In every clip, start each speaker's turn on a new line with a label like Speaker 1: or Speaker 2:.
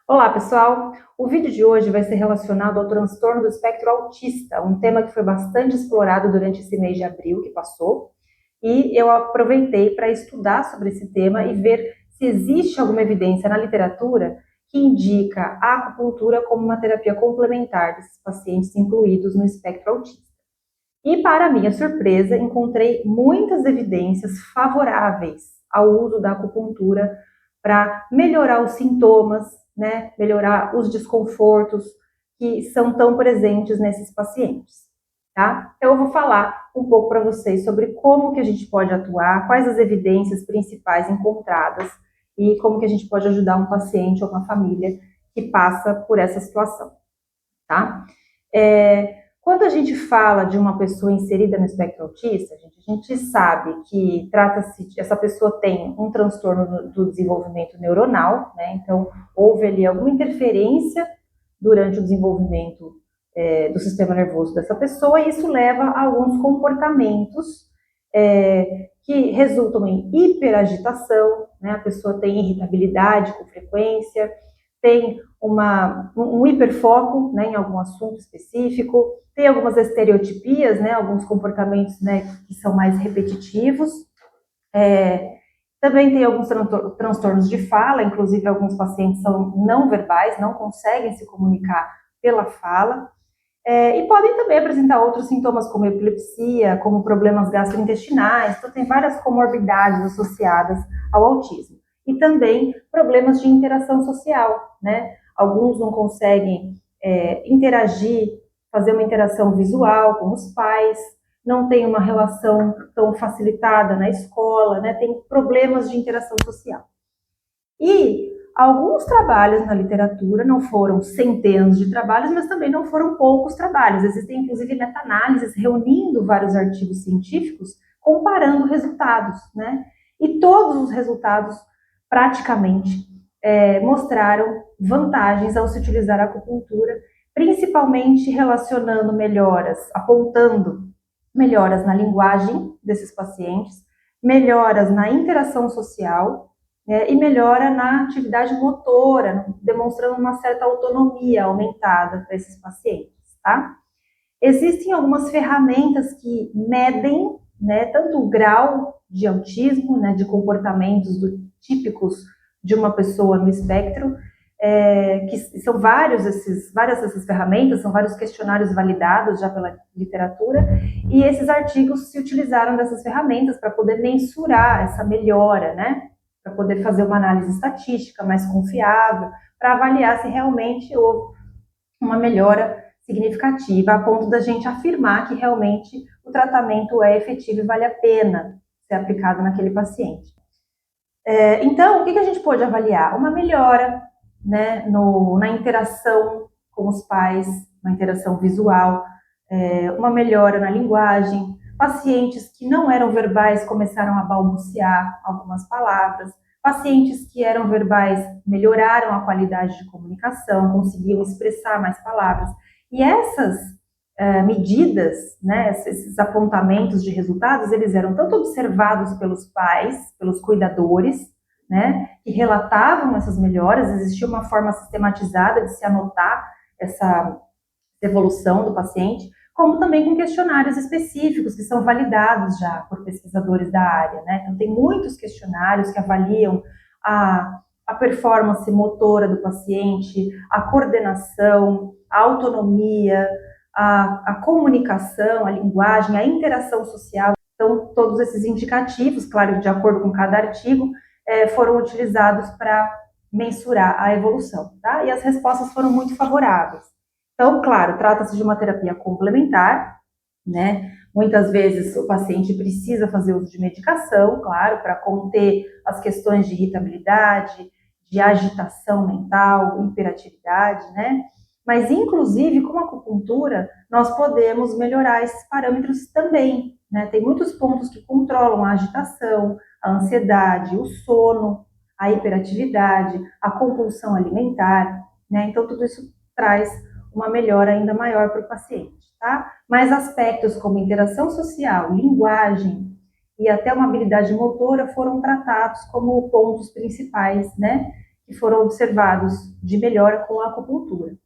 Speaker 1: Olá, pessoal! O vídeo de hoje vai ser relacionado ao transtorno do espectro autista, um tema que foi bastante explorado durante esse mês de abril que passou, e eu aproveitei para estudar sobre esse tema e ver se existe alguma evidência na literatura que indica a acupuntura como uma terapia complementar desses pacientes incluídos no espectro autista. E, para minha surpresa, encontrei muitas evidências favoráveis ao uso da acupuntura para melhorar os sintomas, né, melhorar os desconfortos que são tão presentes nesses pacientes, tá? Então eu vou falar um pouco para vocês sobre como que a gente pode atuar, quais as evidências principais encontradas e como que a gente pode ajudar um paciente ou uma família que passa por essa situação, tá? Quando a gente fala de uma pessoa inserida no espectro autista, a gente sabe que essa pessoa tem um transtorno do desenvolvimento neuronal, né? Então, houve ali alguma interferência durante o desenvolvimento do sistema nervoso dessa pessoa, e isso leva a alguns comportamentos que resultam em hiperagitação, né? A pessoa tem irritabilidade com frequência, tem um hiperfoco, né, em algum assunto específico, tem algumas estereotipias, né, alguns comportamentos, né, que são mais repetitivos. Também tem alguns transtornos de fala, inclusive alguns pacientes são não verbais, não conseguem se comunicar pela fala. E podem também apresentar outros sintomas como epilepsia, como problemas gastrointestinais. Então tem várias comorbidades associadas ao autismo. E também problemas de interação social, né? Alguns não conseguem interagir, fazer uma interação visual com os pais, não tem uma relação tão facilitada na escola, né? Tem problemas de interação social. E alguns trabalhos na literatura, não foram centenas de trabalhos, mas também não foram poucos trabalhos. Existem, inclusive, meta-análises reunindo vários artigos científicos, comparando resultados, né? E todos os resultados, praticamente, mostraram vantagens ao se utilizar a acupuntura, principalmente relacionando melhoras, apontando melhoras na linguagem desses pacientes, melhoras na interação social, e melhora na atividade motora, demonstrando uma certa autonomia aumentada para esses pacientes, tá? Existem algumas ferramentas que medem, né, tanto o grau de autismo, né, de comportamentos típicos de uma pessoa no espectro, que são várias dessas ferramentas, são vários questionários validados já pela literatura, e esses artigos se utilizaram dessas ferramentas para poder mensurar essa melhora, né? Para poder fazer uma análise estatística mais confiável, para avaliar se realmente houve uma melhora significativa, a ponto da gente afirmar que realmente o tratamento é efetivo e vale a pena ser aplicado naquele paciente. Então, o que a gente pode avaliar? Uma melhora, né, na interação com os pais, uma interação visual, uma melhora na linguagem. Pacientes que não eram verbais começaram a balbuciar algumas palavras. Pacientes que eram verbais melhoraram a qualidade de comunicação, conseguiam expressar mais palavras. E essas medidas, né, esses apontamentos de resultados, eles eram tanto observados pelos pais, pelos cuidadores, né, que relatavam essas melhoras. Existia uma forma sistematizada de se anotar essa evolução do paciente, como também com questionários específicos que são validados já por pesquisadores da área, né? Então tem muitos questionários que avaliam a performance motora do paciente, a coordenação, a autonomia, a comunicação, a linguagem, a interação social. Então todos esses indicativos, claro, de acordo com cada artigo, foram utilizados para mensurar a evolução, tá? E as respostas foram muito favoráveis. Então, claro, trata-se de uma terapia complementar, né? Muitas vezes o paciente precisa fazer uso de medicação, claro, para conter as questões de irritabilidade, de agitação mental, hiperatividade, né? Mas, inclusive, com a acupuntura, nós podemos melhorar esses parâmetros também, né? Tem muitos pontos que controlam a agitação, a ansiedade, o sono, a hiperatividade, a compulsão alimentar, né? Então, tudo isso traz uma melhora ainda maior para o paciente, tá? Mas aspectos como interação social, linguagem e até uma habilidade motora foram tratados como pontos principais, né? que foram observados de melhora com a acupuntura,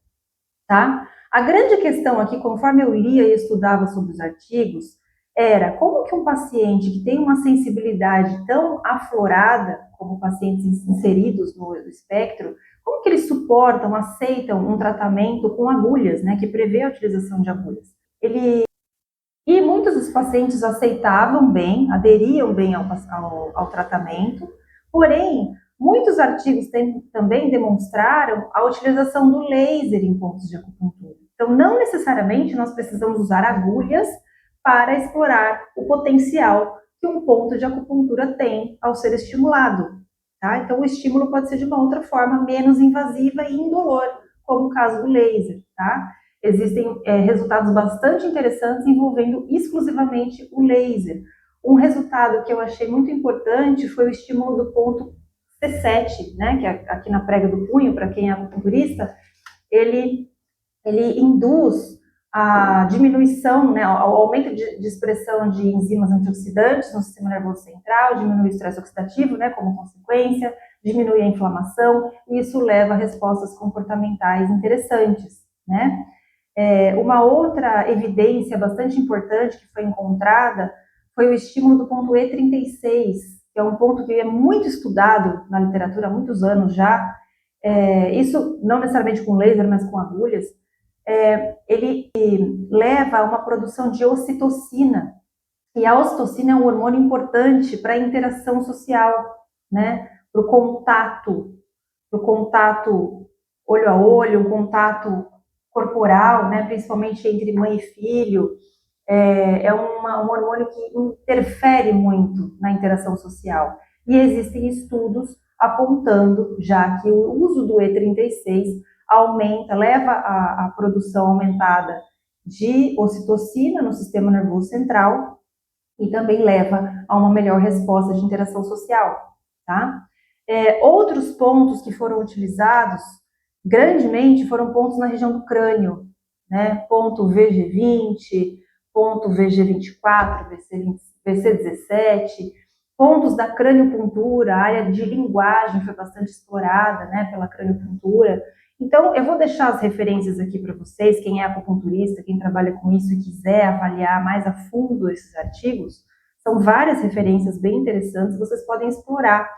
Speaker 1: tá? A grande questão aqui, conforme eu lia e estudava sobre os artigos, era como que um paciente que tem uma sensibilidade tão aflorada, como pacientes inseridos no espectro, como que eles suportam, aceitam um tratamento com agulhas, né, que prevê a utilização de agulhas. E muitos dos pacientes aceitavam bem, aderiam bem ao tratamento, porém, muitos artigos também demonstraram a utilização do laser em pontos de acupuntura. Então, não necessariamente nós precisamos usar agulhas para explorar o potencial que um ponto de acupuntura tem ao ser estimulado. Tá? Então, o estímulo pode ser de uma outra forma, menos invasiva e indolor, como o caso do laser. Tá? Existem resultados bastante interessantes envolvendo exclusivamente o laser. Um resultado que eu achei muito importante foi o estímulo do ponto C7, né, que é aqui na prega do punho, para quem é acupunturista, ele induz a diminuição, né, ao aumento de expressão de enzimas antioxidantes no sistema nervoso central, diminui o estresse oxidativo, né, como consequência, diminui a inflamação, e isso leva a respostas comportamentais interessantes, né? Uma outra evidência bastante importante que foi encontrada foi o estímulo do ponto E36, que é um ponto que é muito estudado na literatura há muitos anos já, isso não necessariamente com laser, mas com agulhas, ele leva a uma produção de ocitocina, e a ocitocina é um hormônio importante para a interação social, né? Para o contato olho a olho, um contato corporal, né? Principalmente entre mãe e filho, um hormônio que interfere muito na interação social. E existem estudos apontando já que o uso do E36 leva à produção aumentada de ocitocina no sistema nervoso central e também leva a uma melhor resposta de interação social, tá? Outros pontos que foram utilizados grandemente foram pontos na região do crânio, né? Ponto VG20, ponto VG24, VC17, pontos da craniopuntura, a área de linguagem foi bastante explorada, né, pela craniopuntura. Então, eu vou deixar as referências aqui para vocês, quem é acupunturista, quem trabalha com isso e quiser avaliar mais a fundo esses artigos, são várias referências bem interessantes, vocês podem explorar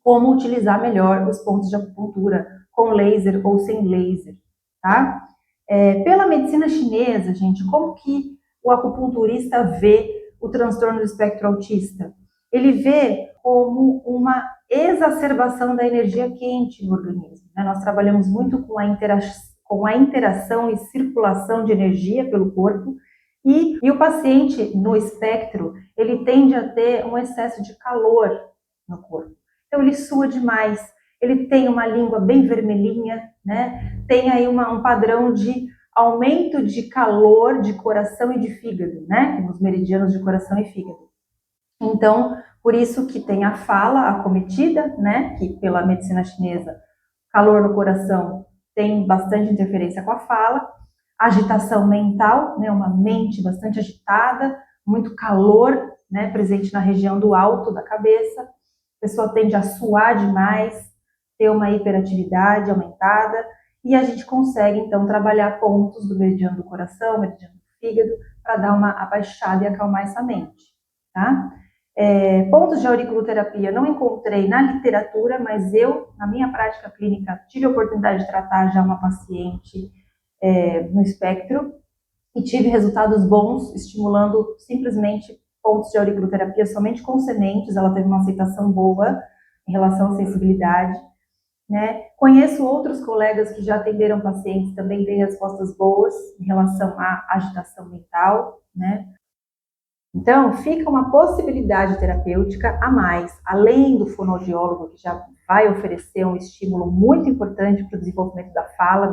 Speaker 1: como utilizar melhor os pontos de acupuntura com laser ou sem laser, tá? Pela medicina chinesa, gente, como que o acupunturista vê o transtorno do espectro autista? Ele vê como uma exacerbação da energia quente no organismo, né? Nós trabalhamos muito com a interação e circulação de energia pelo corpo, e o paciente no espectro, ele tende a ter um excesso de calor no corpo. Então, ele sua demais, ele tem uma língua bem vermelhinha, né? Tem aí um padrão de aumento de calor de coração e de fígado, né? Nos meridianos de coração e fígado. Então, por isso que tem a fala acometida, né? Que pela medicina chinesa, calor no coração tem bastante interferência com a fala, agitação mental, né? Uma mente bastante agitada, muito calor, né? Presente na região do alto da cabeça. A pessoa tende a suar demais, ter uma hiperatividade aumentada, e a gente consegue, então, trabalhar pontos do meridiano do coração, meridiano do fígado, para dar uma abaixada e acalmar essa mente, tá? Pontos de auriculoterapia não encontrei na literatura, mas eu, na minha prática clínica, tive a oportunidade de tratar já uma paciente no espectro, e tive resultados bons, estimulando simplesmente pontos de auriculoterapia somente com sementes. Ela teve uma aceitação boa em relação à sensibilidade, né? Conheço outros colegas que já atenderam pacientes, também têm respostas boas em relação à agitação mental, né? Então, fica uma possibilidade terapêutica a mais, além do fonoaudiólogo, que já vai oferecer um estímulo muito importante para o desenvolvimento da fala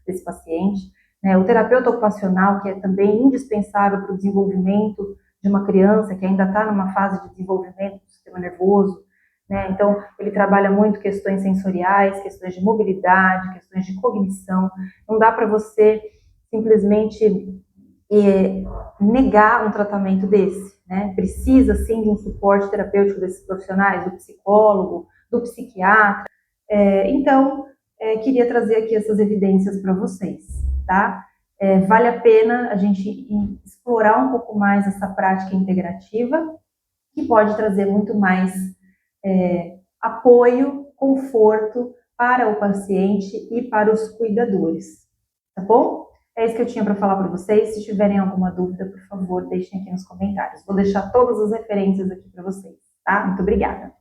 Speaker 1: desse paciente, né? O terapeuta ocupacional, que é também indispensável para o desenvolvimento de uma criança que ainda está numa fase de desenvolvimento do sistema nervoso, né? Então, ele trabalha muito questões sensoriais, questões de mobilidade, questões de cognição. Não dá para você simplesmente negar um tratamento desse, né? Precisa, sim, de um suporte terapêutico desses profissionais, do psicólogo, do psiquiatra. Então, queria trazer aqui essas evidências para vocês, tá? Vale a pena a gente explorar um pouco mais essa prática integrativa, que pode trazer muito mais apoio, conforto para o paciente e para os cuidadores, tá bom? É isso que eu tinha para falar para vocês. Se tiverem alguma dúvida, por favor, deixem aqui nos comentários. Vou deixar todas as referências aqui para vocês, tá? Muito obrigada!